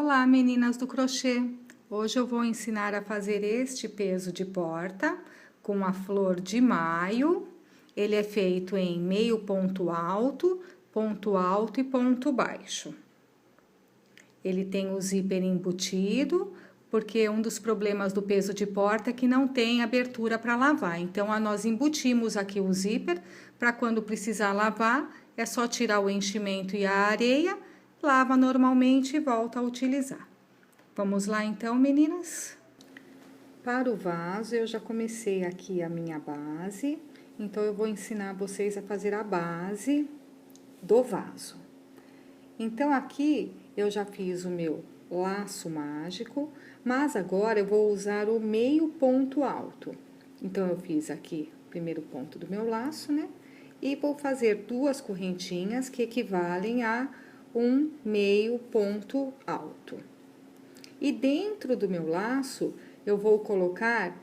Olá, meninas do crochê! Hoje eu vou ensinar a fazer este peso de porta com a flor de maio. Ele é feito em meio ponto alto e ponto baixo. Ele tem o zíper embutido, porque um dos problemas do peso de porta é que não tem abertura para lavar. Então, nós embutimos aqui o zíper para quando precisar lavar, é só tirar o enchimento e a areia, lava normalmente e volta a utilizar. Vamos lá então, meninas? Para o vaso, eu já comecei aqui a minha base, então eu vou ensinar vocês a fazer a base do vaso. Então, aqui eu já fiz o meu laço mágico, mas agora eu vou usar o meio ponto alto. Então, eu fiz aqui o primeiro ponto do meu laço, né? E vou fazer duas correntinhas que equivalem a um meio ponto alto. E dentro do meu laço, eu vou colocar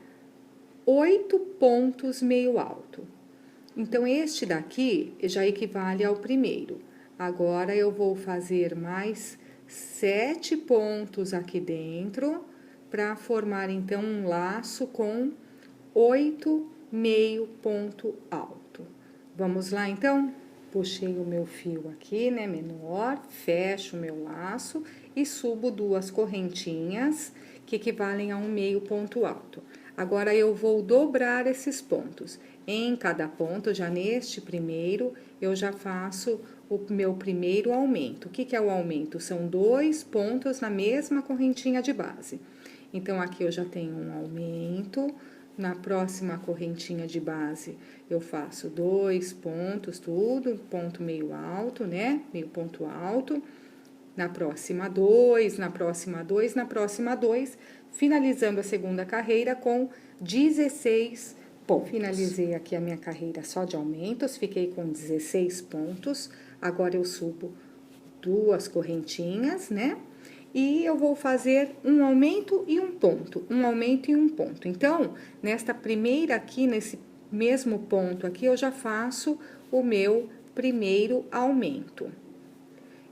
8 pontos meio alto. Então, este daqui já equivale ao primeiro. Agora, eu vou fazer mais 7 pontos aqui dentro, para formar, então, um laço com 8 meio ponto alto. Vamos lá, então? Puxei o meu fio aqui, né, menor, fecho o meu laço e subo duas correntinhas, que equivalem a um meio ponto alto. Agora, eu vou dobrar esses pontos. Em cada ponto, já neste primeiro, eu já faço o meu primeiro aumento. O que é o aumento? São 2 pontos na mesma correntinha de base. Então, aqui eu já tenho um aumento. Na próxima correntinha de base, eu faço 2 pontos, tudo, ponto meio alto, né? Meio ponto alto. Na próxima 2, na próxima 2, na próxima 2, finalizando a segunda carreira com 16 pontos. Finalizei aqui a minha carreira só de aumentos, fiquei com 16 pontos. Agora, eu subo duas correntinhas, né? E eu vou fazer um aumento e um ponto, um aumento e um ponto. Então, nesta primeira aqui, nesse mesmo ponto aqui, eu já faço o meu primeiro aumento.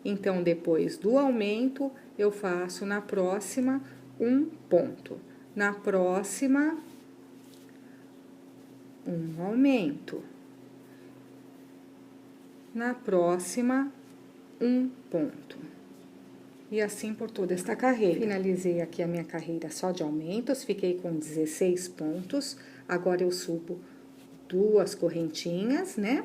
Então, depois do aumento, eu faço na próxima um ponto. Na próxima, um aumento. Na próxima, um ponto. E assim por toda esta carreira. Finalizei aqui a minha carreira só de aumentos, fiquei com 16 pontos. Agora, eu subo duas correntinhas, né?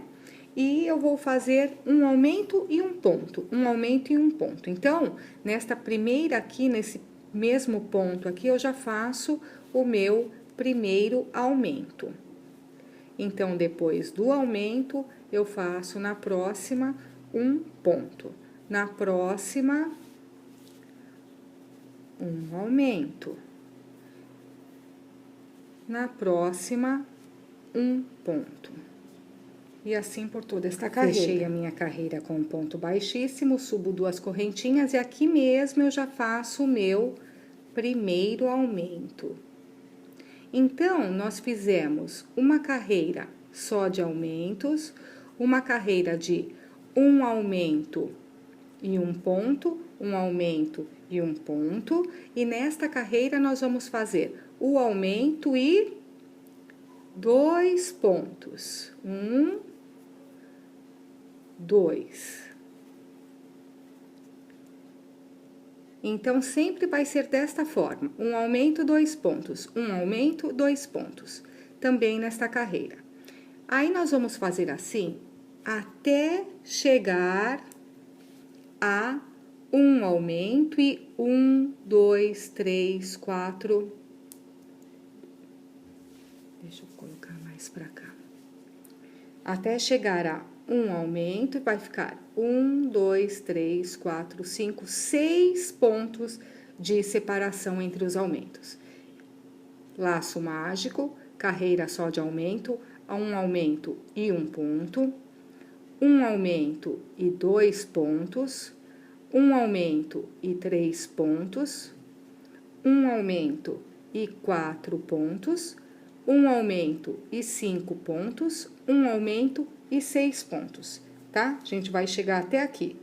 E eu vou fazer um aumento e um ponto, um aumento e um ponto. Então, nesta primeira aqui, nesse mesmo ponto aqui, eu já faço o meu primeiro aumento. Então, depois do aumento, eu faço na próxima um ponto. Na próxima, um aumento. Na próxima, um ponto. E assim por toda esta carreira. Fechei a minha carreira com um ponto baixíssimo, subo duas correntinhas e aqui mesmo eu já faço o meu primeiro aumento. Então, nós fizemos uma carreira só de aumentos, uma carreira de um aumento e um ponto, um aumento e um ponto, e nesta carreira nós vamos fazer o aumento e 2 pontos. 1, 2. Então, sempre vai ser desta forma, um aumento, 2 pontos, um aumento, 2 pontos, também nesta carreira. Aí, nós vamos fazer assim, até chegar a um aumento e 1, 2, 3, 4... Deixa eu colocar mais pra cá. Até chegar a um aumento, vai ficar 1, 2, 3, 4, 5, 6 pontos de separação entre os aumentos. Laço mágico, carreira só de aumento, um aumento e um ponto, um aumento e 2 pontos, um aumento e 3 pontos, um aumento e 4 pontos, um aumento e 5 pontos, um aumento e 6 pontos. tá? A gente vai chegar até aqui,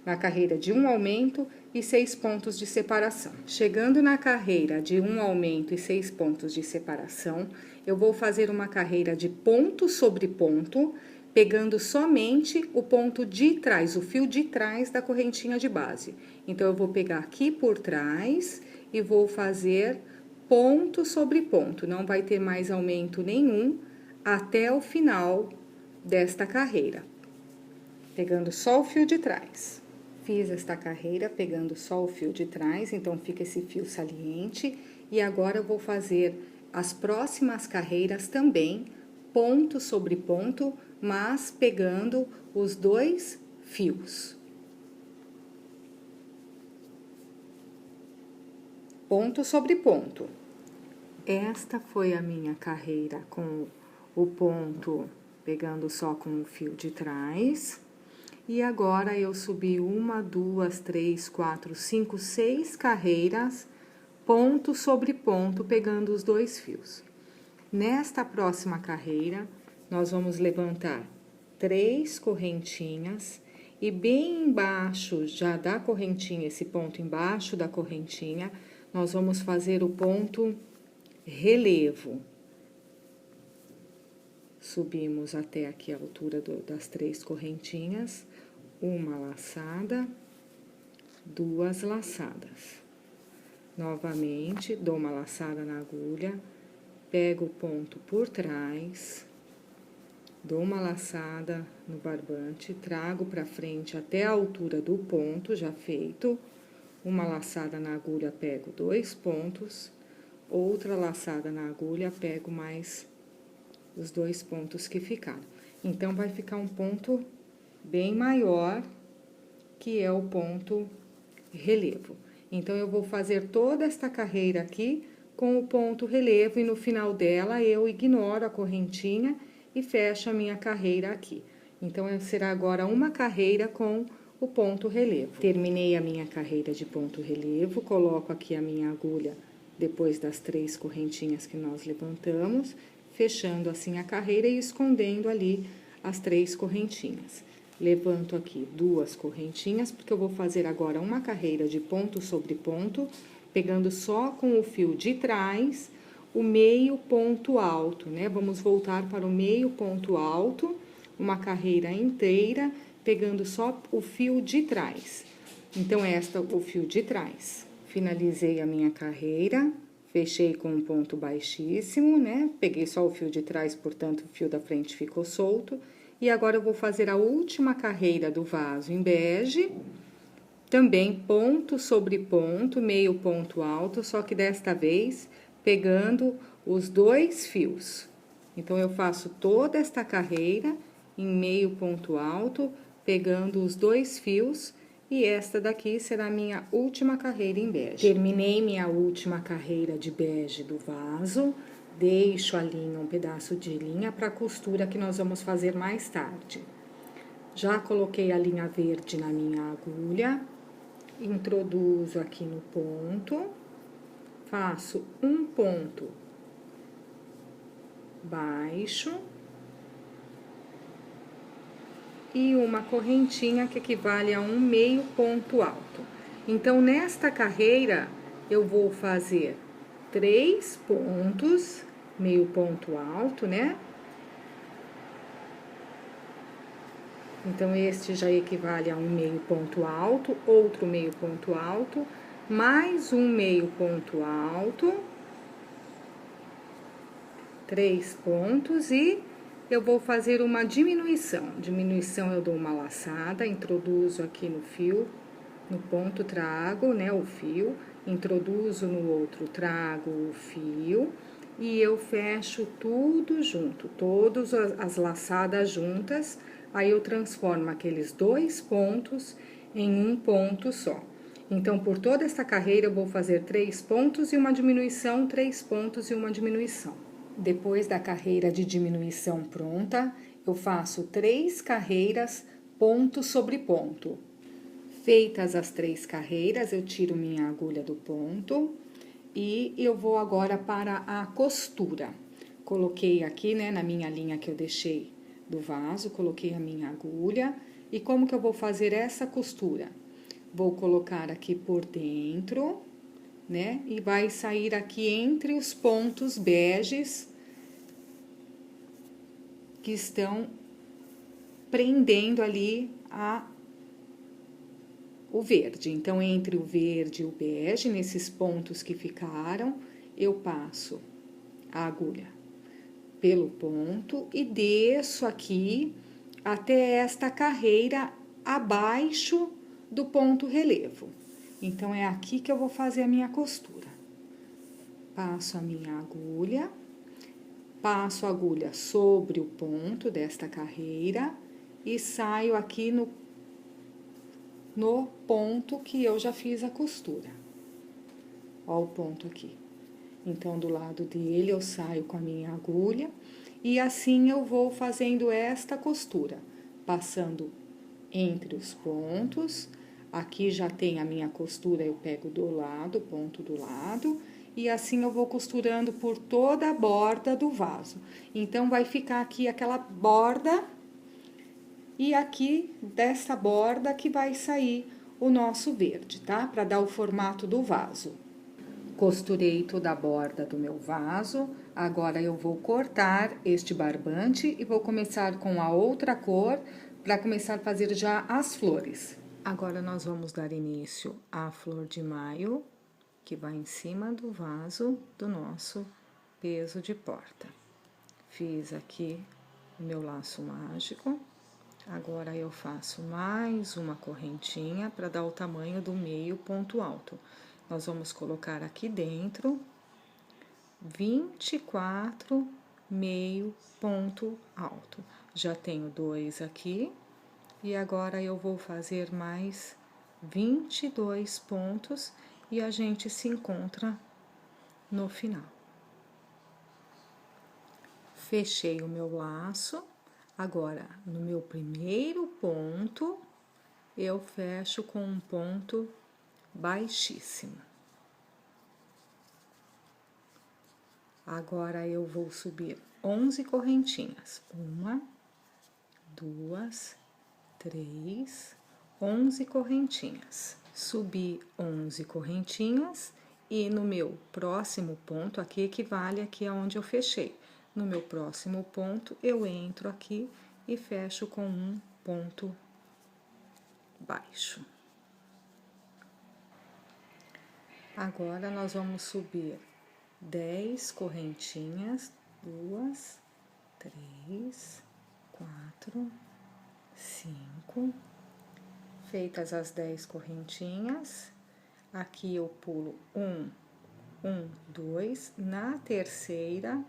na carreira de um aumento e 6 pontos de separação. Chegando na carreira de um aumento e 6 pontos de separação, eu vou fazer uma carreira de ponto sobre ponto, pegando somente o ponto de trás, o fio de trás da correntinha de base. Então, eu vou pegar aqui por trás e vou fazer ponto sobre ponto, não vai ter mais aumento nenhum até o final desta carreira, pegando só o fio de trás. Fiz esta carreira pegando só o fio de trás, então fica esse fio saliente. E agora eu vou fazer as próximas carreiras também, ponto sobre ponto, mas pegando os 2 fios. Ponto sobre ponto. Esta foi a minha carreira com o ponto pegando só com o fio de trás. E agora, eu subi 1, 2, 3, 4, 5, 6 carreiras, ponto sobre ponto, pegando os 2 fios. Nesta próxima carreira, nós vamos levantar 3 correntinhas e bem embaixo já da correntinha, esse ponto embaixo da correntinha, nós vamos fazer o ponto relevo. Subimos até aqui a altura das 3 correntinhas, uma laçada, 2 laçadas. Novamente, dou uma laçada na agulha, pego o ponto por trás, dou uma laçada no barbante, trago para frente até a altura do ponto já feito, uma laçada na agulha, pego 2 pontos, outra laçada na agulha, pego mais os 2 pontos que ficaram. Então, vai ficar um ponto bem maior, que é o ponto relevo. Então, eu vou fazer toda esta carreira aqui com o ponto relevo e no final dela eu ignoro a correntinha e fecho a minha carreira aqui. Então, será agora uma carreira com o ponto relevo. Terminei a minha carreira de ponto relevo, coloco aqui a minha agulha depois das 3 correntinhas que nós levantamos, fechando assim a carreira e escondendo ali as 3 correntinhas. Levanto aqui 2 correntinhas, porque eu vou fazer agora uma carreira de ponto sobre ponto, pegando só com o fio de trás o meio ponto alto, né? Vamos voltar para o meio ponto alto, uma carreira inteira, pegando só o fio de trás. Então, o fio de trás. Finalizei a minha carreira, fechei com um ponto baixíssimo, né? Peguei só o fio de trás, portanto, o fio da frente ficou solto. E agora, eu vou fazer a última carreira do vaso em bege, também ponto sobre ponto, meio ponto alto, só que desta vez pegando os 2 fios. Então, eu faço toda esta carreira em meio ponto alto, pegando os 2 fios, e esta daqui será a minha última carreira em bege. Terminei minha última carreira de bege do vaso. Deixo a linha, um pedaço de linha para a costura que nós vamos fazer mais tarde. Já coloquei a linha verde na minha agulha, introduzo aqui no ponto, faço um ponto baixo e uma correntinha que equivale a um meio ponto alto. Então, nesta carreira, eu vou fazer 3 pontos, meio ponto alto, né? Então, este já equivale a um meio ponto alto, outro meio ponto alto, mais um meio ponto alto, 3 pontos, e eu vou fazer uma diminuição. Diminuição, eu dou uma laçada, introduzo aqui no fio, no ponto trago, né, o fio, introduzo no outro, trago o fio, e eu fecho tudo junto, todas as laçadas juntas, aí eu transformo aqueles 2 pontos em um ponto só. Então, por toda esta carreira, eu vou fazer 3 pontos e uma diminuição, 3 pontos e uma diminuição. Depois da carreira de diminuição pronta, eu faço 3 carreiras ponto sobre ponto. Feitas as 3 carreiras, eu tiro minha agulha do ponto e eu vou agora para a costura. Coloquei aqui, né, na minha linha que eu deixei do vaso, coloquei a minha agulha. E como que eu vou fazer essa costura? Vou colocar aqui por dentro, né? E vai sair aqui entre os pontos beges que estão prendendo ali o verde. Então, entre o verde e o bege, nesses pontos que ficaram, eu passo a agulha pelo ponto e desço aqui até esta carreira abaixo do ponto relevo. Então, é aqui que eu vou fazer a minha costura. Passo a minha agulha, passo a agulha sobre o ponto desta carreira e saio aqui no ponto que eu já fiz a costura. Ó o ponto aqui. Então, do lado dele, eu saio com a minha agulha e assim eu vou fazendo esta costura, passando entre os pontos. Aqui já tem a minha costura, eu pego do lado, ponto do lado, e assim eu vou costurando por toda a borda do vaso. Então, vai ficar aqui aquela borda, e aqui dessa borda que vai sair o nosso verde, tá? Para dar o formato do vaso. Costurei toda a borda do meu vaso, agora eu vou cortar este barbante e vou começar com a outra cor para começar a fazer já as flores. Agora, nós vamos dar início à flor de maio, que vai em cima do vaso do nosso peso de porta. Fiz aqui o meu laço mágico, agora eu faço mais uma correntinha para dar o tamanho do meio ponto alto. Nós vamos colocar aqui dentro 24 meio ponto alto. Já tenho 2 aqui, e agora eu vou fazer mais 22 pontos e a gente se encontra no final. Fechei o meu laço, agora no meu primeiro ponto, eu fecho com um ponto baixíssimo. Agora, eu vou subir 11 correntinhas. 1, 2, 3, 11 correntinhas. Subi 11 correntinhas e no meu próximo ponto, aqui equivale aqui aonde eu fechei. No meu próximo ponto, eu entro aqui e fecho com um ponto baixo. Agora, nós vamos subir 10 correntinhas, 2, 3, 4, 5. Feitas as 10 correntinhas, aqui eu pulo 1, 2. Na terceira,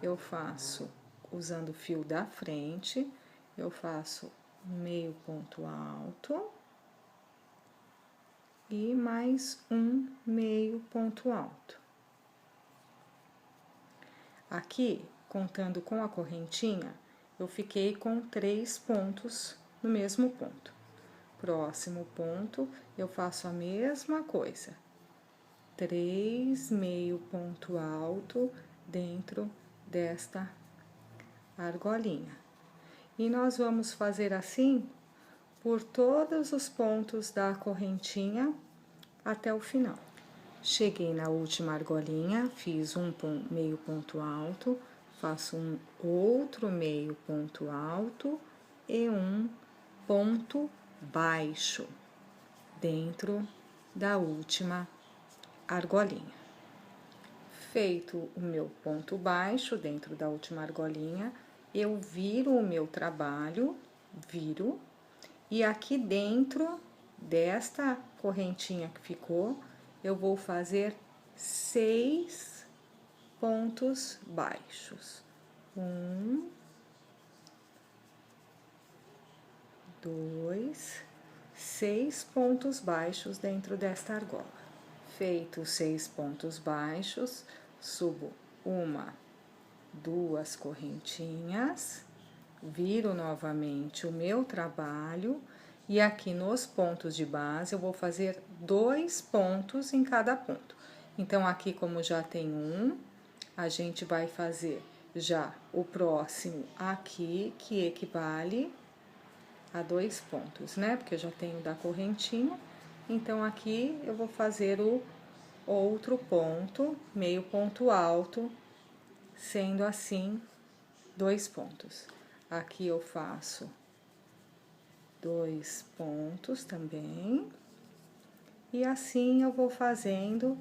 eu faço, usando o fio da frente, eu faço meio ponto alto e mais um meio ponto alto. Aqui, contando com a correntinha, eu fiquei com 3 pontos no mesmo ponto. Próximo ponto, eu faço a mesma coisa. 3 meio ponto alto dentro desta argolinha. E nós vamos fazer assim por todos os pontos da correntinha até o final. Cheguei na última argolinha, fiz um meio ponto alto, faço um outro meio ponto alto e um ponto baixo dentro da última argolinha. Feito o meu ponto baixo dentro da última argolinha, eu viro o meu trabalho, e aqui dentro desta correntinha que ficou, eu vou fazer 6 pontos baixos. 1, 2, 6 pontos baixos dentro desta argola. Feitos 6 pontos baixos, subo 1, 2 correntinhas, viro novamente o meu trabalho. E aqui nos pontos de base, eu vou fazer 2 pontos em cada ponto. Então, aqui como já tem um, a gente vai fazer já o próximo aqui, que equivale a 2 pontos, né? Porque eu já tenho da correntinha. Então, aqui eu vou fazer o outro ponto, meio ponto alto, sendo assim 2 pontos. Aqui eu faço 2 pontos também. E assim eu vou fazendo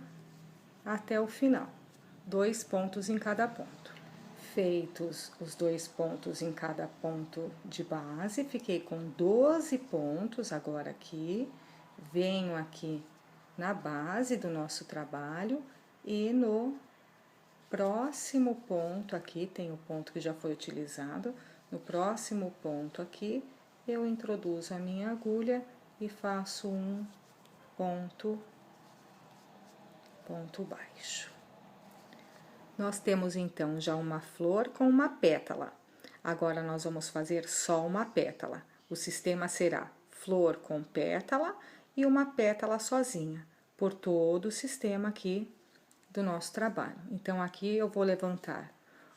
até o final. 2 pontos em cada ponto. Feitos os 2 pontos em cada ponto de base, fiquei com 12 pontos agora aqui. Venho aqui na base do nosso trabalho e no próximo ponto aqui, tem o ponto que já foi utilizado, no próximo ponto aqui, eu introduzo a minha agulha e faço um ponto baixo. Nós temos então já uma flor com uma pétala. Agora nós vamos fazer só uma pétala. O sistema será flor com pétala e uma pétala sozinha, por todo o sistema aqui do nosso trabalho. Então, aqui eu vou levantar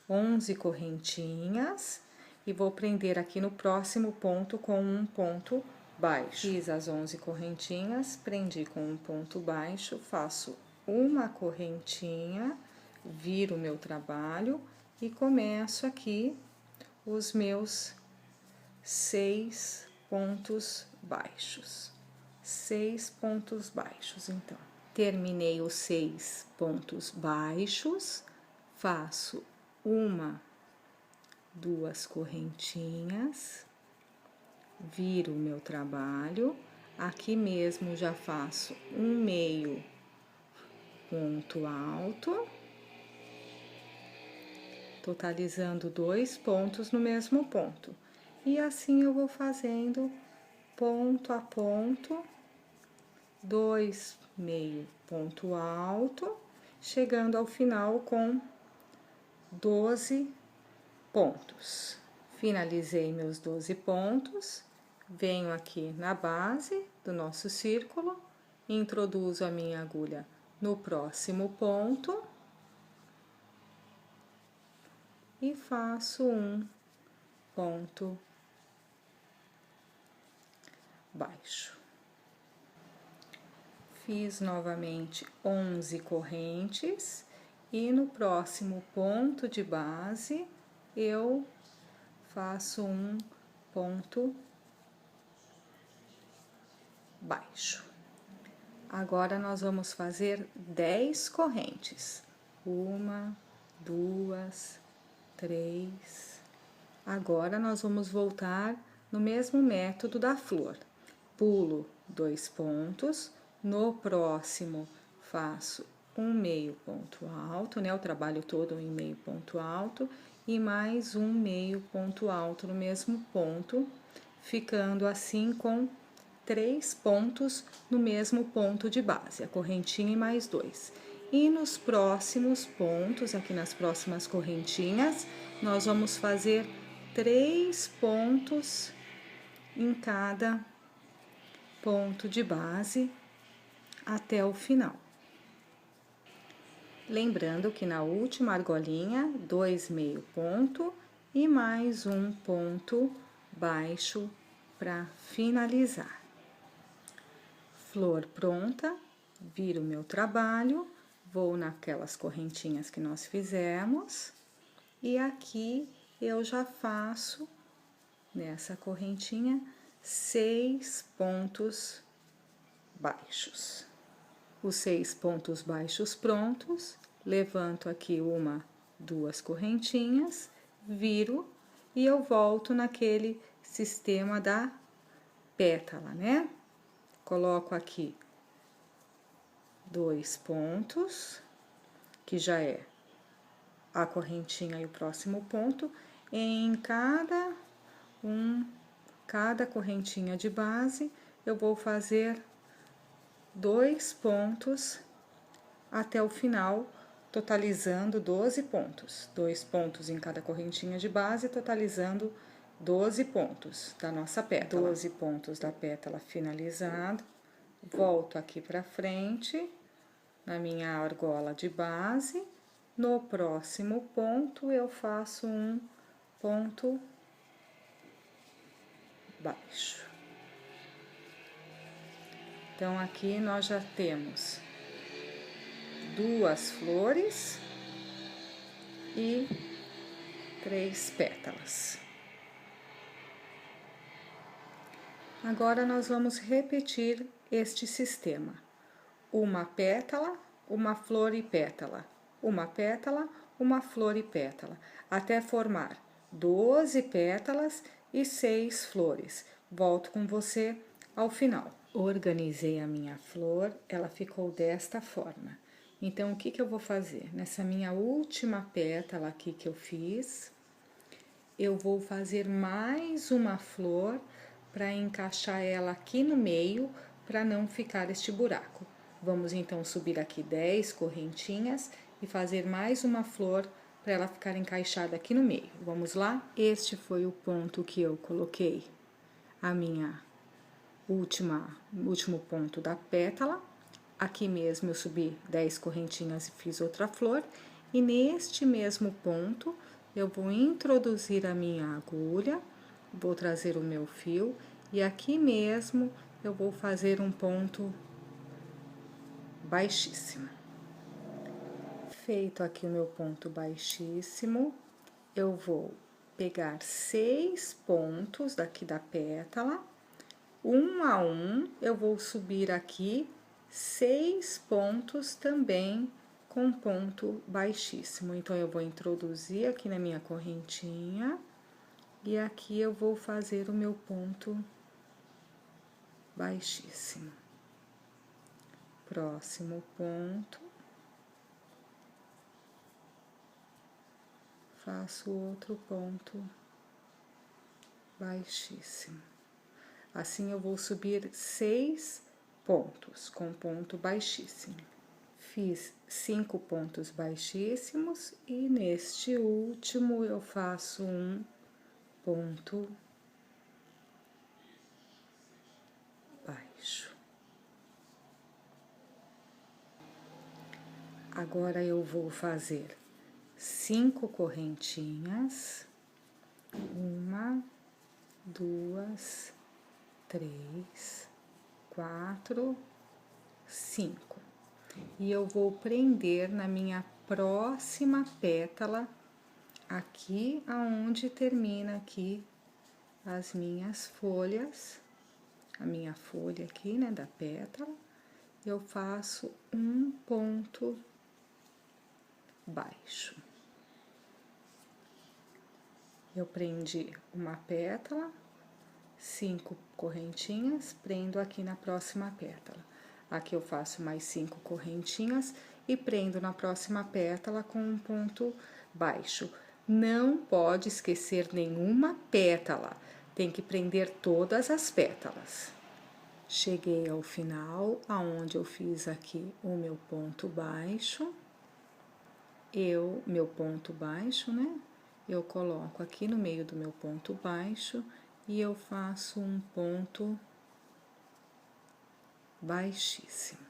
11 correntinhas e vou prender aqui no próximo ponto com um ponto baixo. Fiz as 11 correntinhas, prendi com um ponto baixo, faço uma correntinha, viro o meu trabalho e começo aqui os meus 6 pontos baixos. 6 pontos baixos, então. Terminei os 6 pontos baixos, faço uma, 2 correntinhas, viro o meu trabalho, aqui mesmo já faço um meio ponto alto, totalizando 2 pontos no mesmo ponto. E assim eu vou fazendo ponto a ponto, 2 meio ponto alto, chegando ao final com 12 pontos. Finalizei meus 12 pontos, venho aqui na base do nosso círculo, introduzo a minha agulha no próximo ponto e faço um ponto baixo. Fiz novamente 11 correntes e no próximo ponto de base eu faço um ponto baixo. Agora nós vamos fazer 10 correntes. 1, 2, 3. Agora nós vamos voltar no mesmo método da flor. Pulo 2 pontos, no próximo faço um meio ponto alto, né? O trabalho todo em meio ponto alto e mais um meio ponto alto no mesmo ponto, ficando assim com 3 pontos no mesmo ponto de base, a correntinha e mais 2. E nos próximos pontos, aqui nas próximas correntinhas, nós vamos fazer 3 pontos em cada ponto de base até o final. Lembrando que na última argolinha, 2 meio ponto e mais um ponto baixo para finalizar. Flor pronta, viro o meu trabalho, vou naquelas correntinhas que nós fizemos e aqui eu já faço nessa correntinha 6 pontos baixos. Os 6 pontos baixos prontos, levanto aqui 1, 2 correntinhas, viro e eu volto naquele sistema da pétala, né? Coloco aqui 2 pontos, que já é a correntinha e o próximo ponto, em cada correntinha de base, eu vou fazer 2 pontos até o final, totalizando 12 pontos. 2 pontos em cada correntinha de base, totalizando 12 pontos da nossa pétala. 12 pontos da pétala finalizado. Volto aqui pra frente, na minha argola de base, No próximo ponto, eu faço um ponto baixo. Então, aqui nós já temos 2 flores e 3 pétalas. Agora, nós vamos repetir este sistema. Uma pétala, uma flor e pétala. Uma pétala, uma flor e pétala. Até formar 12 pétalas e 6 flores. Volto com você ao final. Organizei a minha flor, ela ficou desta forma. Então, o que que eu vou fazer? Nessa minha última pétala aqui que eu fiz, eu vou fazer mais uma flor para encaixar ela aqui no meio, para não ficar este buraco. Vamos então subir aqui 10 correntinhas e fazer mais uma flor para ela ficar encaixada aqui no meio. Vamos lá? Este foi o ponto que eu coloquei a minha último ponto da pétala. Aqui mesmo eu subi 10 correntinhas e fiz outra flor. E neste mesmo ponto, eu vou introduzir a minha agulha, vou trazer o meu fio, e aqui mesmo eu vou fazer um ponto baixíssimo. Feito aqui o meu ponto baixíssimo, eu vou pegar 6 pontos daqui da pétala, um a um, eu vou subir aqui 6 pontos também com ponto baixíssimo. Então, eu vou introduzir aqui na minha correntinha e aqui eu vou fazer o meu ponto baixíssimo. Próximo ponto, faço outro ponto baixíssimo. Assim, eu vou subir 6 pontos com ponto baixíssimo. Fiz 5 pontos baixíssimos e neste último eu faço um ponto baixo. Agora, eu vou fazer 5 correntinhas, 1, 2, 3, 4, 5. E eu vou prender na minha próxima pétala, aqui aonde termina aqui as minhas folhas, a minha folha aqui, né, da pétala, eu faço um ponto baixo. Eu prendi uma pétala, 5 correntinhas, prendo aqui na próxima pétala. Aqui eu faço mais 5 correntinhas e prendo na próxima pétala com um ponto baixo. Não pode esquecer nenhuma pétala, tem que prender todas as pétalas. Cheguei ao final, aonde eu fiz aqui o meu ponto baixo. Meu ponto baixo, né? Eu coloco aqui no meio do meu ponto baixo e eu faço um ponto baixíssimo,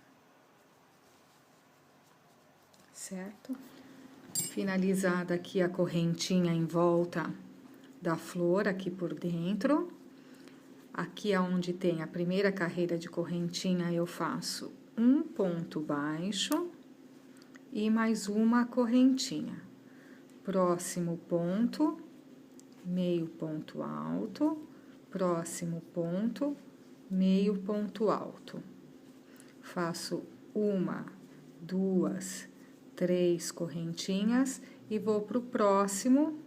certo? Finalizada aqui a correntinha em volta da flor, aqui por dentro. Aqui aonde tem a primeira carreira de correntinha, eu faço um ponto baixo e mais uma correntinha. Próximo ponto, meio ponto alto, próximo ponto, meio ponto alto. Faço 1, 2, 3 correntinhas e vou pro próximo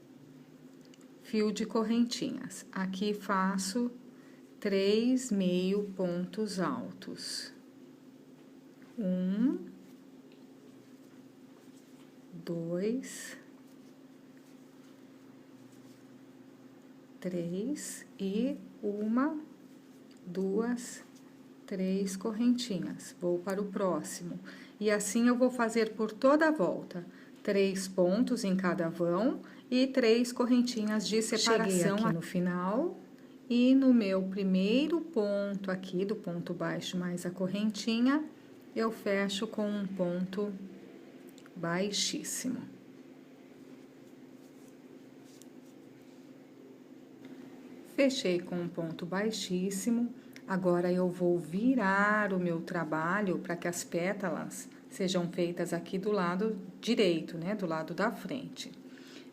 fio de correntinhas. Aqui faço 3 meio pontos altos. 1, 2, 3 e 1, 2, 3 correntinhas. Vou para o próximo. E assim eu vou fazer por toda a volta. 3 pontos em cada vão e 3 correntinhas de separação. Cheguei aqui no final e no meu primeiro ponto aqui, do ponto baixo mais a correntinha, eu fecho com um ponto baixíssimo. Fechei com um ponto baixíssimo. Agora, eu vou virar o meu trabalho para que as pétalas sejam feitas aqui do lado direito, né? Do lado da frente.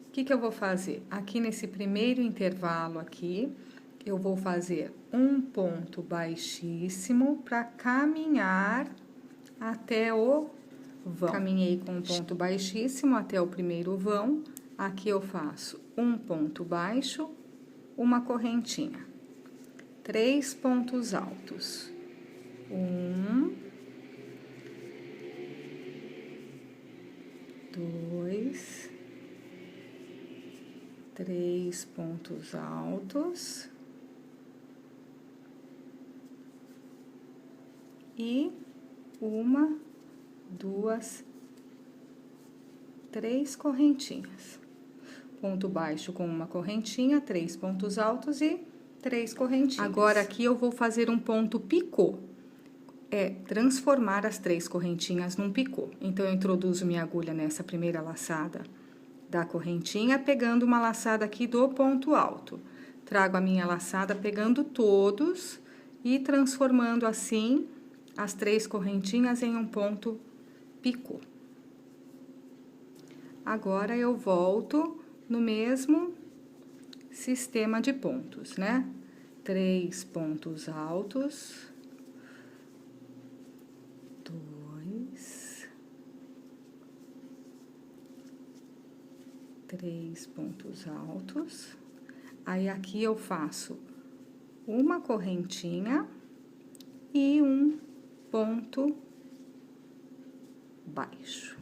O que eu vou fazer? Aqui nesse primeiro intervalo aqui, eu vou fazer um ponto baixíssimo para caminhar até o vão. Caminhei com um ponto baixíssimo até o primeiro vão. Aqui eu faço um ponto baixo, uma correntinha, 3 pontos altos, 1, 2, 3 pontos altos e 1, 2, 3 correntinhas. Ponto baixo com uma correntinha, 3 pontos altos e 3 correntinhas. Agora, aqui eu vou fazer um ponto picô. Transformar as 3 correntinhas num picô. Então, eu introduzo minha agulha nessa primeira laçada da correntinha, pegando uma laçada aqui do ponto alto. Trago a minha laçada pegando todos e transformando assim as 3 correntinhas em um ponto picô. Agora, eu volto no mesmo sistema de pontos, né? 3 pontos altos, 2, 3 pontos altos. Aí, aqui eu faço uma correntinha e um ponto baixo.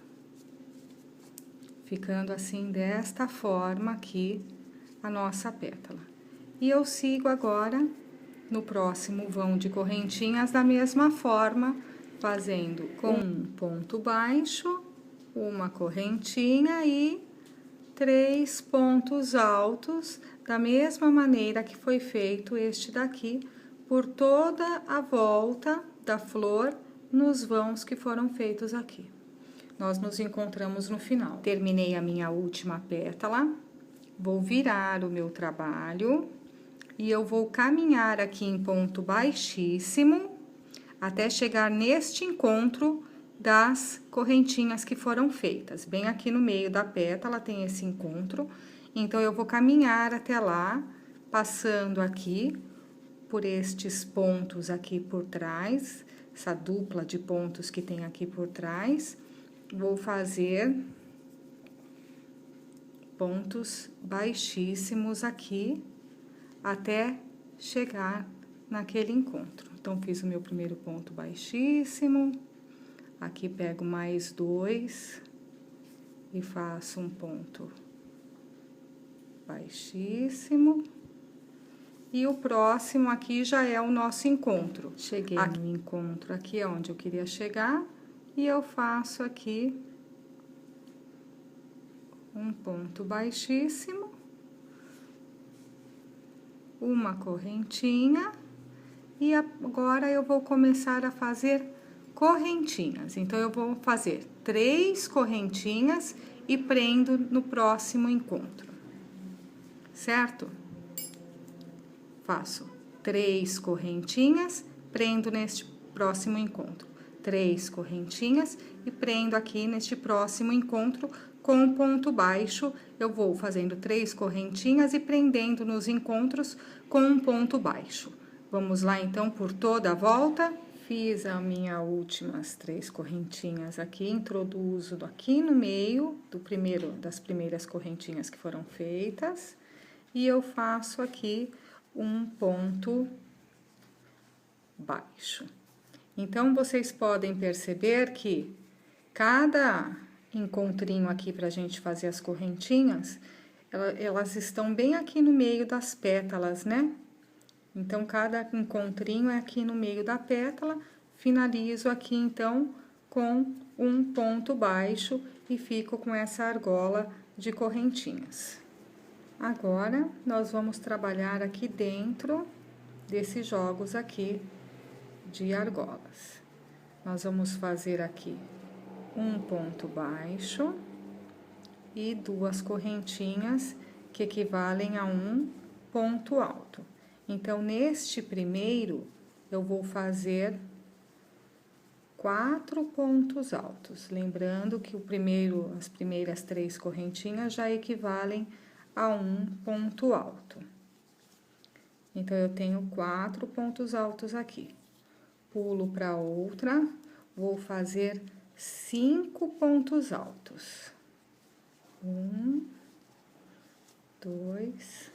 Ficando assim, desta forma aqui, a nossa pétala. E eu sigo agora no próximo vão de correntinhas da mesma forma, fazendo com um ponto baixo, uma correntinha e 3 pontos altos, da mesma maneira que foi feito este daqui, por toda a volta da flor nos vãos que foram feitos aqui. Nós nos encontramos no final. Terminei a minha última pétala, vou virar o meu trabalho e eu vou caminhar aqui em ponto baixíssimo até chegar neste encontro das correntinhas que foram feitas. Bem aqui no meio da pétala tem esse encontro, então eu vou caminhar até lá, passando aqui por estes pontos aqui por trás, essa dupla de pontos que tem aqui por trás. Vou fazer pontos baixíssimos aqui até chegar naquele encontro. Então, fiz o meu primeiro ponto baixíssimo, aqui pego mais 2 e faço um ponto baixíssimo. E o próximo aqui já é o nosso encontro. Cheguei no encontro aqui é onde eu queria chegar. E eu faço aqui um ponto baixíssimo, uma correntinha, e agora eu vou começar a fazer correntinhas. Então, eu vou fazer 3 correntinhas e prendo no próximo encontro, certo? Faço 3 correntinhas, prendo neste próximo encontro. 3 correntinhas e prendo aqui neste próximo encontro com ponto baixo. Eu vou fazendo 3 correntinhas e prendendo nos encontros com um ponto baixo. Vamos lá, então, por toda a volta. Fiz as minhas últimas 3 correntinhas aqui, introduzo aqui no meio das primeiras correntinhas que foram feitas. E eu faço aqui um ponto baixo. Então, vocês podem perceber que cada encontrinho aqui pra gente fazer as correntinhas, elas estão bem aqui no meio das pétalas, né? Então, cada encontrinho é aqui no meio da pétala, finalizo aqui, então, com um ponto baixo e fico com essa argola de correntinhas. Agora, nós vamos trabalhar aqui dentro desses jogos aqui de argolas. Nós vamos fazer aqui um ponto baixo e 2 correntinhas que equivalem a um ponto alto. Então, neste primeiro, eu vou fazer 4 pontos altos. Lembrando que as primeiras 3 correntinhas já equivalem a um ponto alto. Então, eu tenho 4 pontos altos aqui. Pulo para outra, vou fazer 5 pontos altos. 1, 2.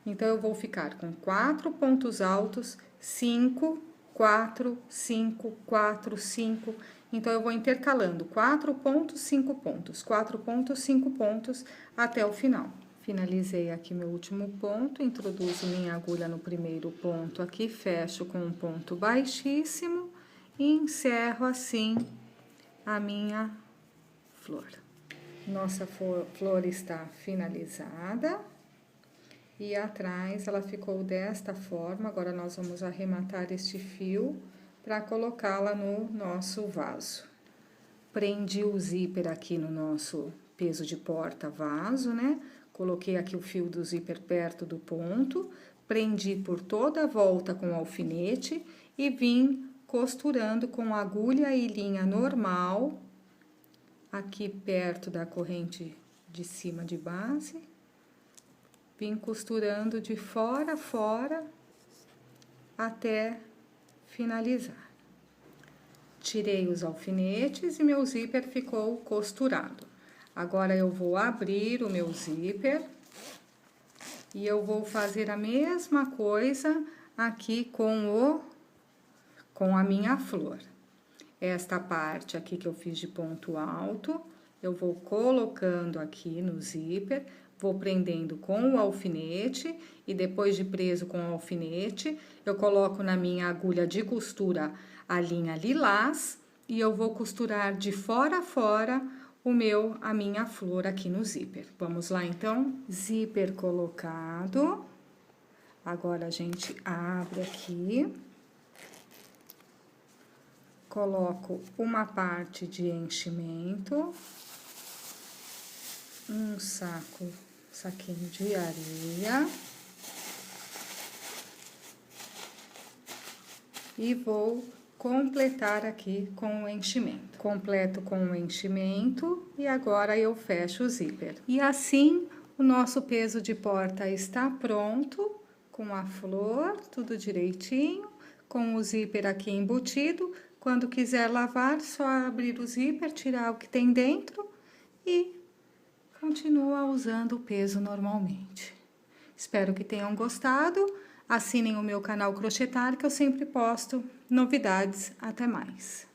Então, eu vou ficar com 4 pontos altos, 5, 4, 5, 4, 5. Então, eu vou intercalando 4 pontos, 5 pontos, 4 pontos, 5 pontos, até o final. Finalizei aqui meu último ponto, introduzo minha agulha no primeiro ponto aqui, fecho com um ponto baixíssimo e encerro assim a minha flor. Nossa flor está finalizada e atrás ela ficou desta forma. Agora, nós vamos arrematar este fio para colocá-la no nosso vaso. Prendi o zíper aqui no nosso peso de porta-vaso, né? Coloquei aqui o fio do zíper perto do ponto, prendi por toda a volta com o alfinete e vim costurando com agulha e linha normal, aqui perto da corrente de cima de base. Vim costurando de fora a fora até finalizar. Tirei os alfinetes e meu zíper ficou costurado. Agora, eu vou abrir o meu zíper e eu vou fazer a mesma coisa aqui com a minha flor. Esta parte aqui que eu fiz de ponto alto, eu vou colocando aqui no zíper, vou prendendo com o alfinete e depois de preso com o alfinete, eu coloco na minha agulha de costura a linha lilás e eu vou costurar de fora a fora a minha flor aqui no zíper. Vamos lá, então? Zíper colocado. Agora, a gente abre aqui. Coloco uma parte de enchimento. Um saquinho de areia. E vou completar aqui com o enchimento. Completo com o enchimento e agora eu fecho o zíper. E assim, o nosso peso de porta está pronto, com a flor, tudo direitinho, com o zíper aqui embutido. Quando quiser lavar, só abrir o zíper, tirar o que tem dentro e continua usando o peso normalmente. Espero que tenham gostado. Assinem o meu canal Crochetar, que eu sempre posto novidades. Até mais!